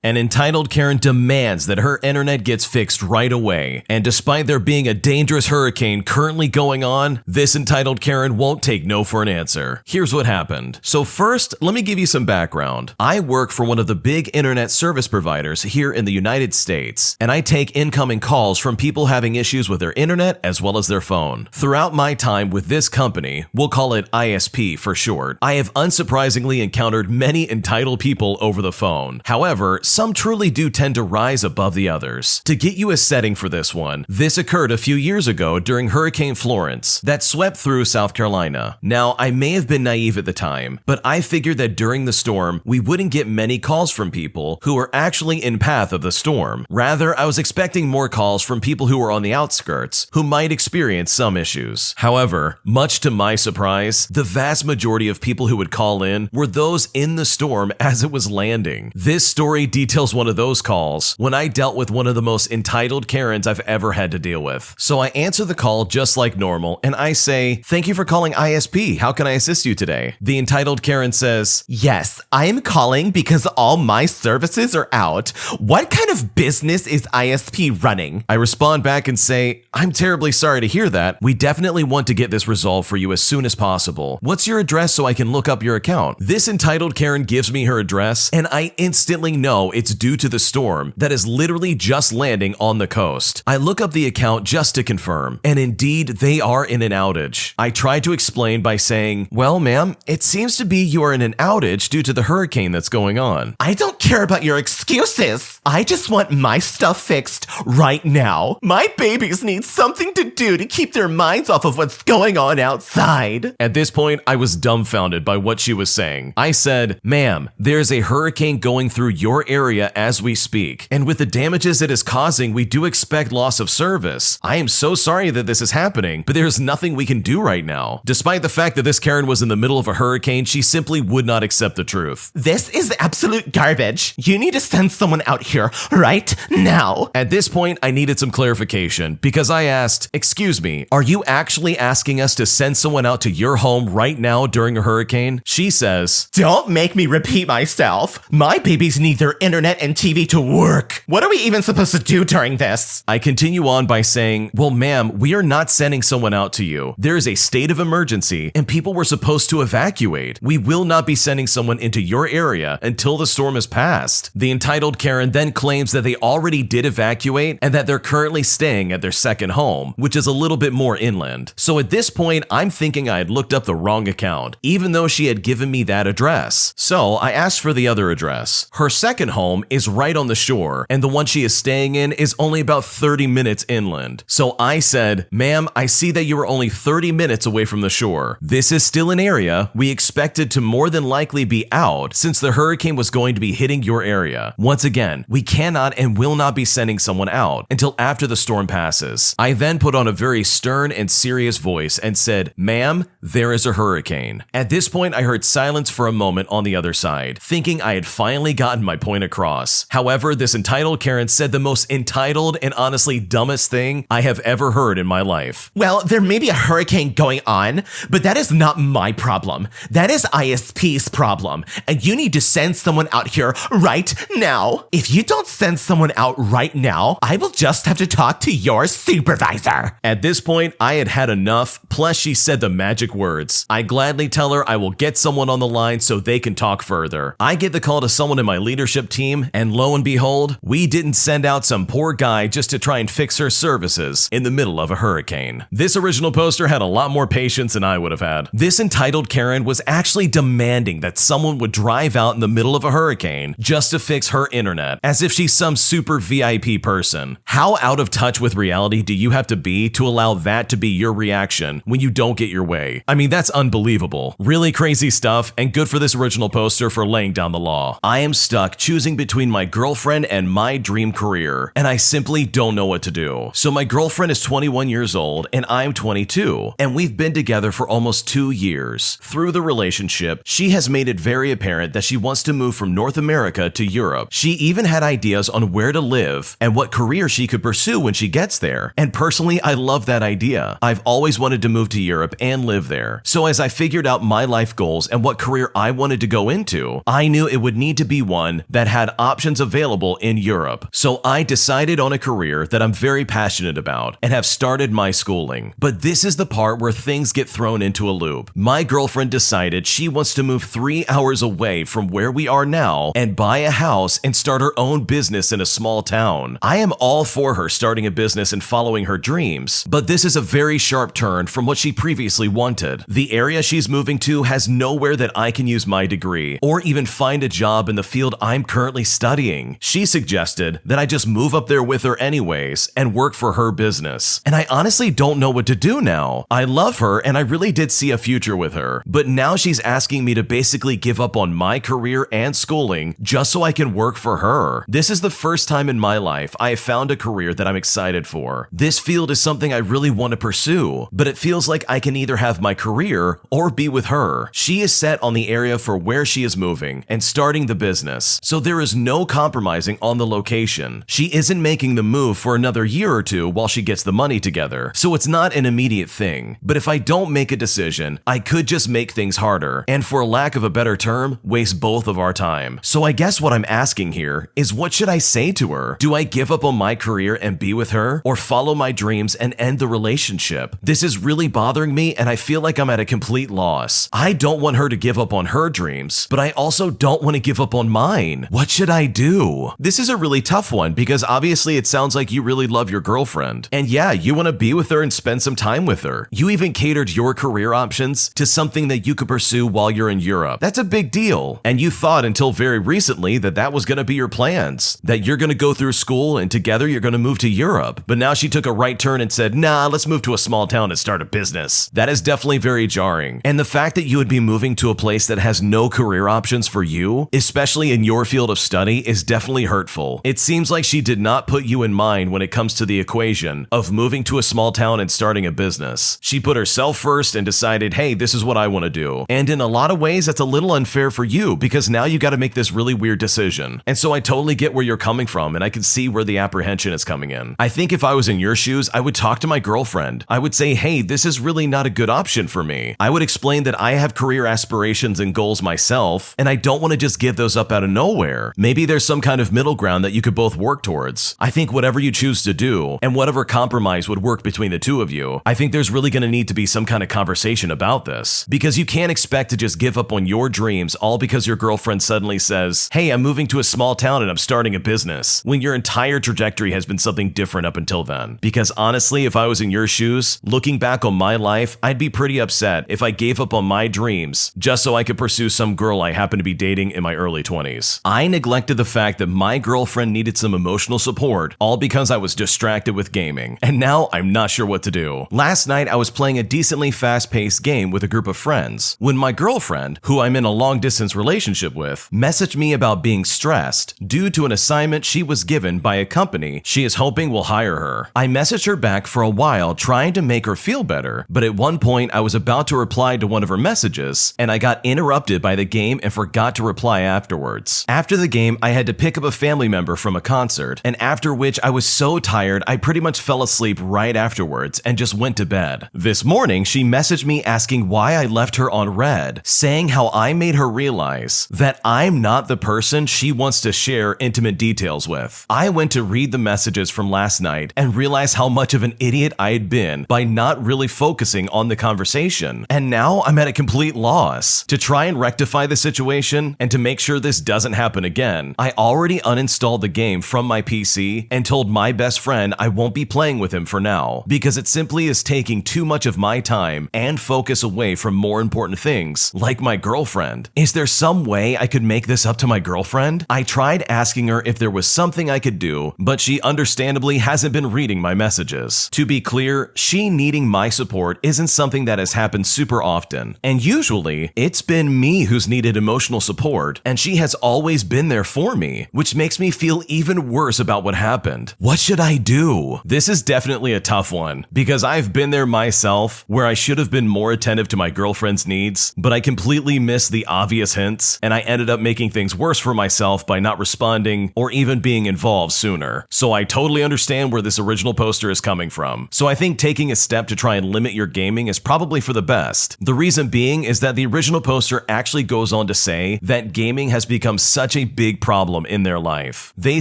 An entitled Karen demands that her internet gets fixed right away, and despite there being a dangerous hurricane currently going on, this entitled Karen won't take no for an answer. Here's what happened. So first, let me give you some background. I work for one of the big internet service providers here in the United States, and I take incoming calls from people having issues with their internet as well as their phone. Throughout my time with this company, we'll call it ISP for short, I have unsurprisingly encountered many entitled people over the phone. However, some truly do tend to rise above the others. To get you a setting for this one, this occurred a few years ago during Hurricane Florence that swept through South Carolina. Now, I may have been naive at the time, but I figured that during the storm, we wouldn't get many calls from people who were actually in path of the storm. Rather, I was expecting more calls from people who were on the outskirts, who might experience some issues. However, much to my surprise, the vast majority of people who would call in were those in the storm as it was landing. This story details one of those calls when I dealt with one of the most entitled Karens I've ever had to deal with. So I answer the call just like normal, and I say, "Thank you for calling ISP. How can I assist you today?" The entitled Karen says, "Yes, I am calling because all my services are out. What kind of business is ISP running?" I respond back and say, "I'm terribly sorry to hear that. We definitely want to get this resolved for you as soon as possible. What's your address so I can look up your account?" This entitled Karen gives me her address, and I instantly know it's due to the storm that is literally just landing on the coast. I look up the account just to confirm, and indeed they are in an outage. I try to explain by saying, "Well, ma'am, it seems to be you are in an outage due to the hurricane that's going on." "I don't care about your excuses. I just want my stuff fixed right now. My babies need something to do to keep their minds off of what's going on outside." At this point, I was dumbfounded by what she was saying. I said, "Ma'am, there's a hurricane going through your area as we speak, and with the damages it is causing, we do expect loss of service. I am so sorry that this is happening, but there's nothing we can do right now." Despite the fact that this Karen was in the middle of a hurricane, she simply would not accept the truth. "This is absolute garbage. You need to send someone out here right now." At this point, I needed some clarification because I asked, "Excuse me, are you actually asking us to send someone out to your home right now during a hurricane?" She says, "Don't make me repeat myself. My babies need their internet and TV to work. What are we even supposed to do during this?" I continue on by saying, "Well, ma'am, we are not sending someone out to you. There is a state of emergency and people were supposed to evacuate. We will not be sending someone into your area until the storm has passed." The entitled Karen then claims that they already did evacuate and that they're currently staying at their second home, which is a little bit more inland. So at this point, I'm thinking I had looked up the wrong account, even though she had given me that address. So I asked for the other address. Her second home is right on the shore, and the one she is staying in is only about 30 minutes inland. So I said, "Ma'am, I see that you are only 30 minutes away from the shore. This is still an area we expected to more than likely be out since the hurricane was going to be hitting your area. Once again, we cannot and will not be sending someone out until after the storm passes." I then put on a very stern and serious voice and said, "Ma'am, there is a hurricane." At this point, I heard silence for a moment on the other side, thinking I had finally gotten my point across. However, this entitled Karen said the most entitled and honestly dumbest thing I have ever heard in my life. "Well, there may be a hurricane going on, but that is not my problem. That is ISP's problem, and you need to send someone out here right now. If you don't send someone out right now, I will just have to talk to your supervisor." At this point, I had had enough, plus she said the magic words. I gladly tell her I will get someone on the line so they can talk further. I get the call to someone in my leadership team, and lo and behold, we didn't send out some poor guy just to try and fix her services in the middle of a hurricane. This original poster had a lot more patience than I would have had. This entitled Karen was actually demanding that someone would drive out in the middle of a hurricane just to fix her internet, as if she's some super VIP person. How out of touch with reality do you have to be to allow that to be your reaction when you don't get your way? I mean, that's unbelievable. Really crazy stuff, and good for this original poster for laying down the law. I am stuck choosing between my girlfriend and my dream career, and I simply don't know what to do. So my girlfriend is 21 years old, and I'm 22, and we've been together for almost 2 years. Through the relationship, she has made it very apparent that she wants to move from North America to Europe. She even had had ideas on where to live and what career she could pursue when she gets there. And personally, I love that idea. I've always wanted to move to Europe and live there. So as I figured out my life goals and what career I wanted to go into, I knew it would need to be one that had options available in Europe. So I decided on a career that I'm very passionate about and have started my schooling. But this is the part where things get thrown into a loop. My girlfriend decided she wants to move 3 hours away from where we are now and buy a house and start her own business in a small town. I am all for her starting a business and following her dreams, but this is a very sharp turn from what she previously wanted. The area she's moving to has nowhere that I can use my degree or even find a job in the field I'm currently studying. She suggested that I just move up there with her anyways and work for her business. And I honestly don't know what to do now. I love her and I really did see a future with her, but now she's asking me to basically give up on my career and schooling just so I can work for her. This is the first time in my life I have found a career that I'm excited for. This field is something I really want to pursue, but it feels like I can either have my career or be with her. She is set on the area for where she is moving and starting the business, so there is no compromising on the location. She isn't making the move for another year or two while she gets the money together, so it's not an immediate thing. But if I don't make a decision, I could just make things harder, and for lack of a better term, waste both of our time. So I guess what I'm asking here is, what should I say to her? Do I give up on my career and be with her, or follow my dreams and end the relationship? This is really bothering me and I feel like I'm at a complete loss. I don't want her to give up on her dreams, but I also don't want to give up on mine. What should I do? This is a really tough one because obviously it sounds like you really love your girlfriend. And yeah, you want to be with her and spend some time with her. You even catered your career options to something that you could pursue while you're in Europe. That's a big deal. And you thought until very recently that that was going to be your plans, that you're going to go through school and together you're going to move to Europe. But now she took a right turn and said, nah, let's move to a small town and start a business. That is definitely very jarring. And the fact that you would be moving to a place that has no career options for you, especially in your field of study, is definitely hurtful. It seems like she did not put you in mind when it comes to the equation of moving to a small town and starting a business. She put herself first and decided, hey, this is what I want to do. And in a lot of ways, that's a little unfair for you because now you got to make this really weird decision. And so I totally get where you're coming from and I can see where the apprehension is coming in. I think if I was in your shoes, I would talk to my girlfriend. I would say, hey, this is really not a good option for me. I would explain that I have career aspirations and goals myself, and I don't want to just give those up out of nowhere. Maybe there's some kind of middle ground that you could both work towards. I think whatever you choose to do and whatever compromise would work between the two of you, I think there's really going to need to be some kind of conversation about this because you can't expect to just give up on your dreams all because your girlfriend suddenly says, hey, I'm moving to a small town and I'm starting a business, when your entire trajectory has been something different up until then. Because honestly, if I was in your shoes, looking back on my life, I'd be pretty upset if I gave up on my dreams just so I could pursue some girl I happen to be dating in my early 20s. I neglected the fact that my girlfriend needed some emotional support, all because I was distracted with gaming, and now I'm not sure what to do. Last night, I was playing a decently fast-paced game with a group of friends when my girlfriend, who I'm in a long-distance relationship with, messaged me about being stressed due to an assignment she was given by a company she is hoping will hire her. I messaged her back for a while trying to make her feel better, but at one point I was about to reply to one of her messages and I got interrupted by the game and forgot to reply afterwards. After the game, I had to pick up a family member from a concert, and after which I was so tired I pretty much fell asleep right afterwards and just went to bed. This morning, she messaged me asking why I left her on red, saying how I made her realize that I'm not the person she wants to share intimate details with. I went to read the messages from last night and realized how much of an idiot I had been by not really focusing on the conversation. And now I'm at a complete loss. To try and rectify the situation and to make sure this doesn't happen again, I already uninstalled the game from my PC and told my best friend I won't be playing with him for now because it simply is taking too much of my time and focus away from more important things like my girlfriend. Is there some way I could make this up to my girlfriend? I tried asking her if there was something I could do, but she understandably hasn't been reading my messages. To be clear, she needing my support isn't something that has happened super often, and usually it's been me who's needed emotional support, and she has always been there for me, which makes me feel even worse about what happened. What should I do? This is definitely a tough one, because I've been there myself where I should have been more attentive to my girlfriend's needs, but I completely missed the obvious hints, and I ended up making things worse for myself by not responding responding, or even being involved sooner. So I totally understand where this original poster is coming from. So I think taking a step to try and limit your gaming is probably for the best. The reason being is that the original poster actually goes on to say that gaming has become such a big problem in their life. They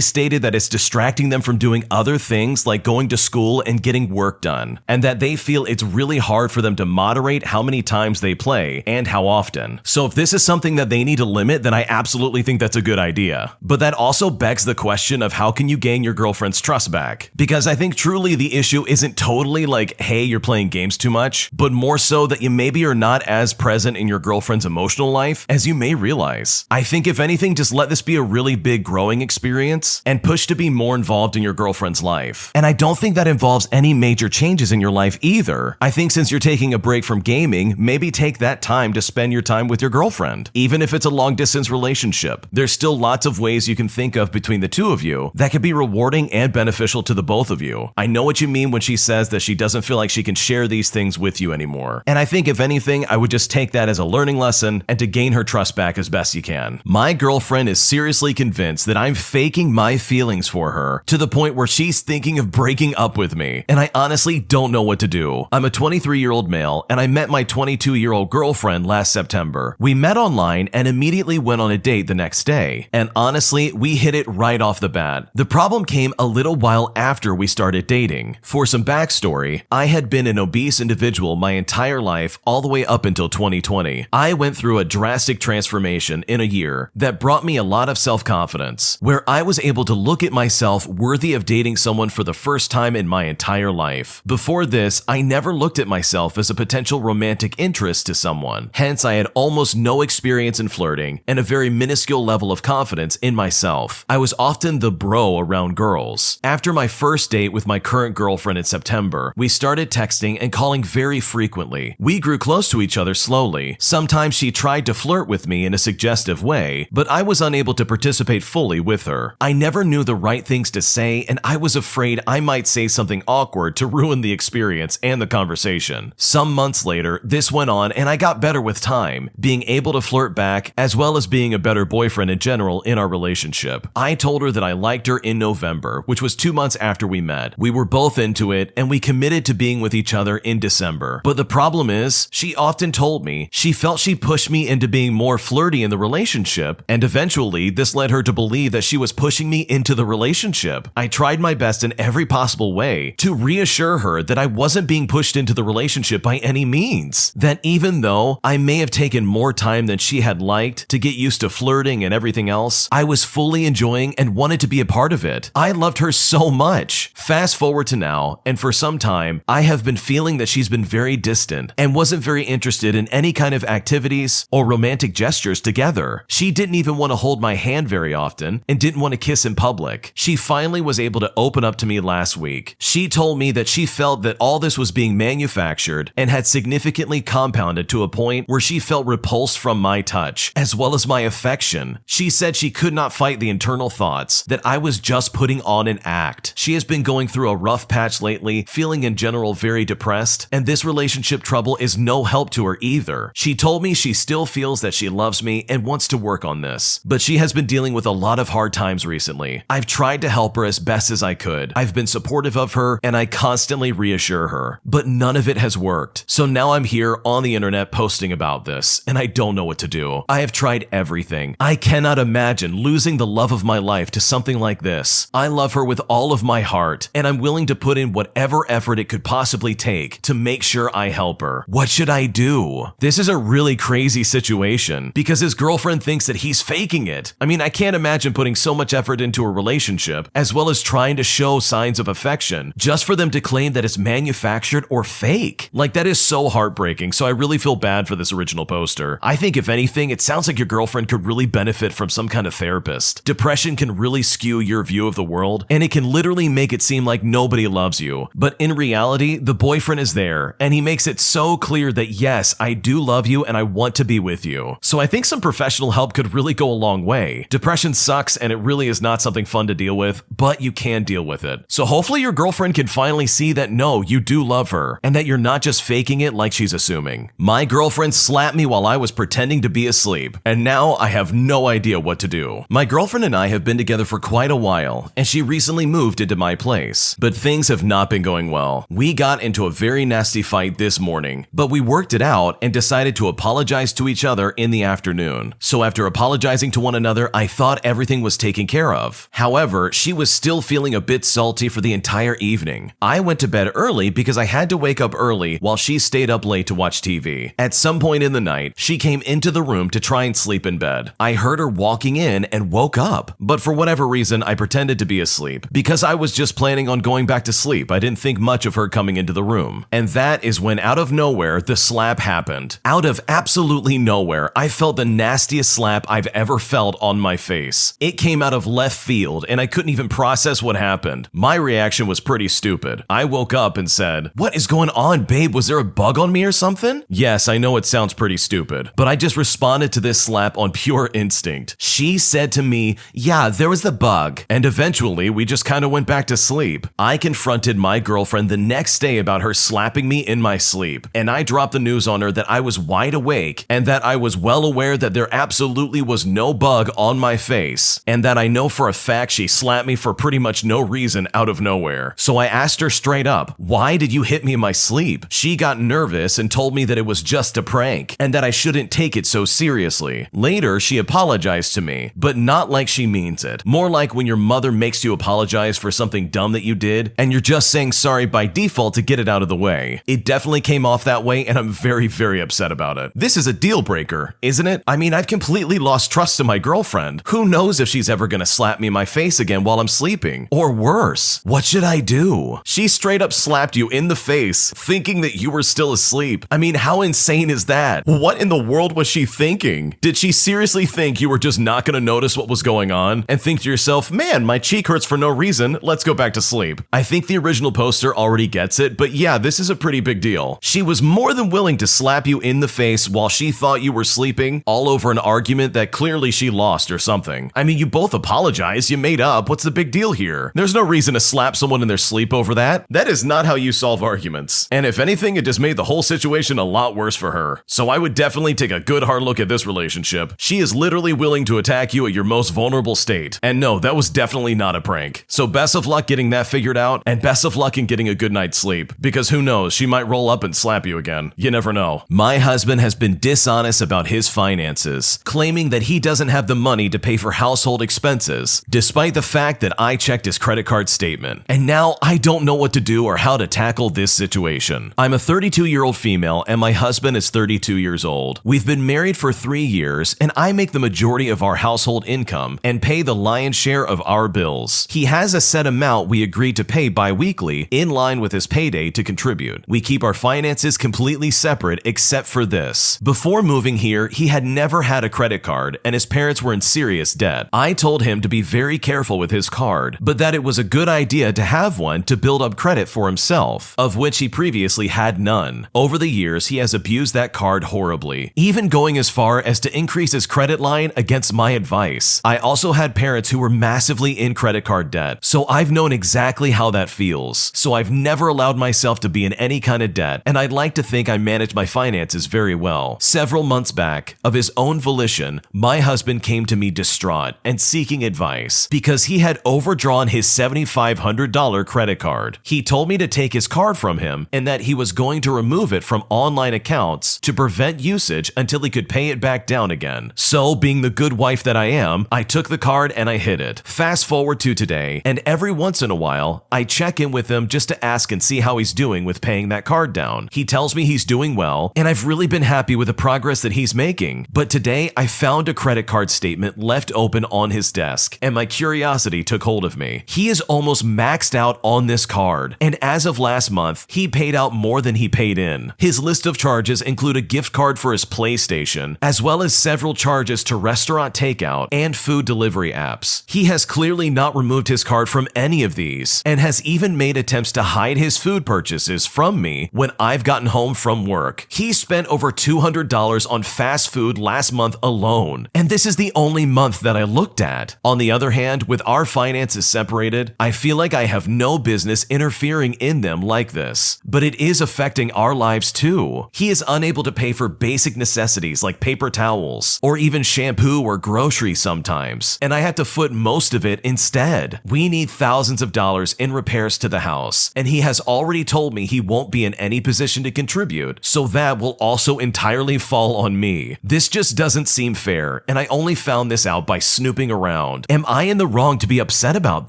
stated that it's distracting them from doing other things like going to school and getting work done, and that they feel it's really hard for them to moderate how many times they play and how often. So if this is something that they need to limit, then I absolutely think that's a good idea. But that also begs the question of how can you gain your girlfriend's trust back? Because I think truly the issue isn't totally like, hey, you're playing games too much, but more so that you maybe are not as present in your girlfriend's emotional life as you may realize. I think if anything, just let this be a really big growing experience and push to be more involved in your girlfriend's life. And I don't think that involves any major changes in your life either. I think since you're taking a break from gaming, maybe take that time to spend your time with your girlfriend. Even if it's a long distance relationship, there's still lots of ways you can think of between the two of you that could be rewarding and beneficial to the both of you. I know what you mean when she says that she doesn't feel like she can share these things with you anymore. And I think if anything, I would just take that as a learning lesson and to gain her trust back as best you can. My girlfriend is seriously convinced that I'm faking my feelings for her to the point where she's thinking of breaking up with me, and I honestly don't know what to do. I'm a 23-year-old male, and I met my 22-year-old girlfriend last September. We met online and immediately went on a date the next day, and honestly, we hit it right off the bat. The problem came a little while after we started dating. For some backstory, I had been an obese individual my entire life all the way up until 2020. I went through a drastic transformation in a year that brought me a lot of self-confidence, where I was able to look at myself worthy of dating someone for the first time in my entire life. Before this, I never looked at myself as a potential romantic interest to someone. Hence, I had almost no experience in flirting and a very minuscule level of confidence in myself. I was often the bro around girls. After my first date with my current girlfriend in September, we started texting and calling very frequently. We grew close to each other slowly. Sometimes she tried to flirt with me in a suggestive way, but I was unable to participate fully with her. I never knew the right things to say, and I was afraid I might say something awkward to ruin the experience and the conversation. Some months later, this went on and I got better with time, being able to flirt back as well as being a better boyfriend in general in our relationship. I told her that I liked her in November, which was 2 months after we met. We were both into it and we committed to being with each other in December. But the problem is, she often told me she felt she pushed me into being more flirty in the relationship, and eventually this led her to believe that she was pushing me into the relationship. I tried my best in every possible way to reassure her that I wasn't being pushed into the relationship by any means. That even though I may have taken more time than she had liked to get used to flirting and everything else, I was fully enjoying and wanted to be a part of it. I loved her so much. Fast forward to now, and for some time, I have been feeling that she's been very distant and wasn't very interested in any kind of activities or romantic gestures together. She didn't even want to hold my hand very often and didn't want to kiss in public. She finally was able to open up to me last week. She told me that she felt that all this was being manufactured and had significantly compounded to a point where she felt repulsed from my touch, as well as my affection. She said she could not fight the internal thoughts that I was just putting on an act. She has been going through a rough patch lately, feeling in general very depressed, and this relationship trouble is no help to her either. She told me she still feels that she loves me and wants to work on this, but she has been dealing with a lot of hard times recently. I've tried to help her as best as I could. I've been supportive of her and I constantly reassure her, but none of it has worked. So now I'm here on the internet posting about this, and I don't know what to do. I have tried everything. I cannot imagine losing the love of my life to something like this. I love her with all of my heart, and I'm willing to put in whatever effort it could possibly take to make sure I help her. What should I do? This is a really crazy situation because his girlfriend thinks that he's faking it. I mean, I can't imagine putting so much effort into a relationship as well as trying to show signs of affection just for them to claim that it's manufactured or fake. Like, that is so heartbreaking, so I really feel bad for this original poster. I think if anything, it sounds like your girlfriend could really benefit from some kind of therapist. Depression can really skew your view of the world, and it can literally make it seem like nobody loves you. But in reality, the boyfriend is there, and he makes it so clear that yes, I do love you and I want to be with you. So I think some professional help could really go a long way. Depression sucks and it really is not something fun to deal with, but you can deal with it. So hopefully your girlfriend can finally see that no, you do love her, and that you're not just faking it like she's assuming. My girlfriend slapped me while I was pretending to be asleep, and now I have no idea what to do. My girlfriend girlfriend and I have been together for quite a while, and she recently moved into my place. But things have not been going well. We got into a very nasty fight this morning, but we worked it out and decided to apologize to each other in the afternoon. So after apologizing to one another, I thought everything was taken care of. However, she was still feeling a bit salty for the entire evening. I went to bed early because I had to wake up early while she stayed up late to watch TV. At some point in the night, she came into the room to try and sleep in bed. I heard her walking in and woke up, but for whatever reason, I pretended to be asleep because I was just planning on going back to sleep. I didn't think much of her coming into the room. And that is when out of nowhere, the slap happened. Out of absolutely nowhere, I felt the nastiest slap I've ever felt on my face. It came out of left field and I couldn't even process what happened. My reaction was pretty stupid. I woke up and said, "What is going on, babe? Was there a bug on me or something?" Yes, I know it sounds pretty stupid, but I just responded to this slap on pure instinct. She said to me, "Yeah, there was the bug." And eventually, we just kind of went back to sleep. I confronted my girlfriend the next day about her slapping me in my sleep, and I dropped the news on her that I was wide awake and that I was well aware that there absolutely was no bug on my face, and that I know for a fact she slapped me for pretty much no reason out of nowhere. So I asked her straight up, "Why did you hit me in my sleep?" She got nervous and told me that it was just a prank and that I shouldn't take it so seriously. Later, she apologized to me, but not like she means it. More like when your mother makes you apologize for something dumb that you did, and you're just saying sorry by default to get it out of the way. It definitely came off that way, and I'm very, very upset about it. This is a deal breaker, isn't it? I mean, I've completely lost trust in my girlfriend. Who knows if she's ever gonna slap me in my face again while I'm sleeping? Or worse, what should I do? She straight up slapped you in the face, thinking that you were still asleep. I mean, how insane is that? What in the world was she thinking? Did she seriously think you were just not gonna notice what was going on and think to yourself, "Man, my cheek hurts for no reason, let's go back to sleep"? I think the original poster already gets it, but yeah, this is a pretty big deal. She was more than willing to slap you in the face while she thought you were sleeping, all over an argument that clearly she lost or something. I mean, you both apologized, you made up, what's the big deal here? There's no reason to slap someone in their sleep over that. That is not how you solve arguments. And if anything, it just made the whole situation a lot worse for her. So I would definitely take a good hard look at this relationship. She is literally willing to attack you at your most vulnerable state. And no, that was definitely not a prank. So best of luck getting that figured out, and best of luck in getting a good night's sleep. Because who knows, she might roll up and slap you again. You never know. My husband has been dishonest about his finances, claiming that he doesn't have the money to pay for household expenses, despite the fact that I checked his credit card statement. And now I don't know what to do or how to tackle this situation. I'm a 32-year-old female and my husband is 32 years old. We've been married for 3 years and I make the majority of our household income and pay the lion's share of our bills. He has a set amount we agreed to pay bi-weekly in line with his payday to contribute. We keep our finances completely separate except for this. Before moving here, he had never had a credit card and his parents were in serious debt. I told him to be very careful with his card, but that it was a good idea to have one to build up credit for himself, of which he previously had none. Over the years, he has abused that card horribly, even going as far as to increase his credit line against my advice. I also had parents who were massively in credit card debt, so I've known exactly how that feels. So I've never allowed myself to be in any kind of debt, and I'd like to think I manage my finances very well. Several months back, of his own volition, my husband came to me distraught and seeking advice because he had overdrawn his $7,500 credit card. He told me to take his card from him and that he was going to remove it from online accounts to prevent usage until he could pay it back down again. So, being the good wife that I am, I took the card and I hid it. Fast forward to today, and every once in a while, I check in with him just to ask and see how he's doing with paying that card down. He tells me he's doing well, and I've really been happy with the progress that he's making. But today, I found a credit card statement left open on his desk, and my curiosity took hold of me. He is almost maxed out on this card, and as of last month, he paid out more than he paid in. His list of charges include a gift card for his PlayStation, as well as several charges to restaurant takeout and food delivery apps. He has clearly not removed his card from any of these, and has even made attempts to hide his food purchases from me when I've gotten home from work. He spent over $200 on fast food last month alone, and this is the only month that I looked at. On the other hand, with our finances separated, I feel like I have no business interfering in them like this, but it is affecting our lives too. He is unable to pay for basic necessities like paper towels, or even shampoo or groceries sometimes, and I have to foot most of it instead. We need thousands of dollars in repairs to the house, and he has already told me he won't be in any position to contribute, so that will also entirely fall on me. This just doesn't seem fair, and I only found this out by snooping around. Am I in the wrong to be upset about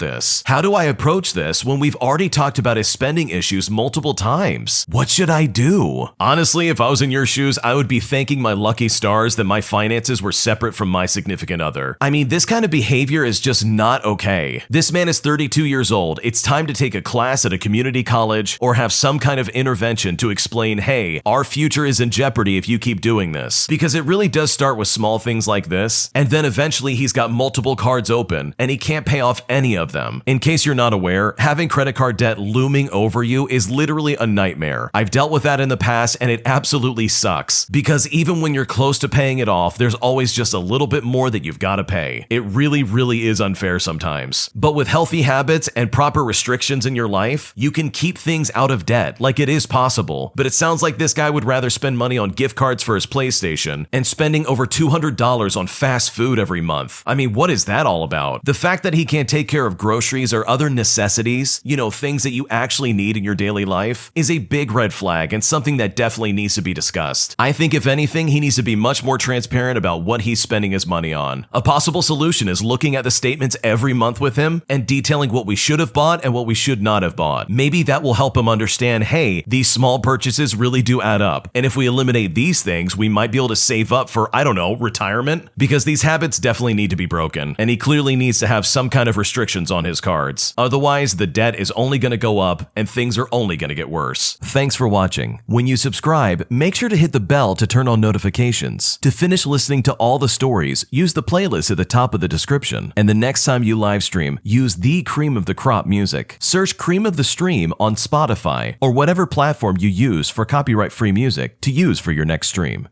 this? How do I approach this when we've already talked about his spending issues multiple times? What should I do? Honestly, if I was in your shoes, I would be thanking my lucky stars that my finances were separate from my significant other. I mean, this kind of behavior is just not okay. This man is 32 years old. It's time to take a class at a community college or have some kind of intervention to explain, hey, our future is in jeopardy if you keep doing this. Because it really does start with small things like this, and then eventually he's got multiple cards open and he can't pay off any of them. In case you're not aware, having credit card debt looming over you is literally a nightmare. I've dealt with that in the past and it absolutely sucks, because even when you're close to paying it off, there's always just a little bit more that you've got to pay. It really is unfair sometimes. But with healthy habits and proper restrictions in your life, you can keep things out of debt, like it is possible. But it sounds like this guy would rather spend money on gift cards for his PlayStation and spending over $200 on fast food every month. I mean, what is that all about? The fact that he can't take care of groceries or other necessities, things that you actually need in your daily life, is a big red flag and something that definitely needs to be discussed. I think if anything, he needs to be much more transparent about what he's spending his money on. A possible solution is looking at the statements every month with him and detailing what we should have bought and what we should not have bought. Maybe that will help him understand, hey, these small purchases really do add up. And if we eliminate these things, we might be able to save up for, retirement. Because these habits definitely need to be broken. And he clearly needs to have some kind of restrictions on his cards. Otherwise, the debt is only going to go up and things are only going to get worse. Thanks for watching. When you subscribe, make sure to hit the bell to turn on notifications. To finish listening to all the stories, use the playlist at the top of the description. And the next time you live stream, use the Cream of the Crop music. Search Cream of the Stream on Spotify or whatever platform you use for copyright-free music to use for your next stream.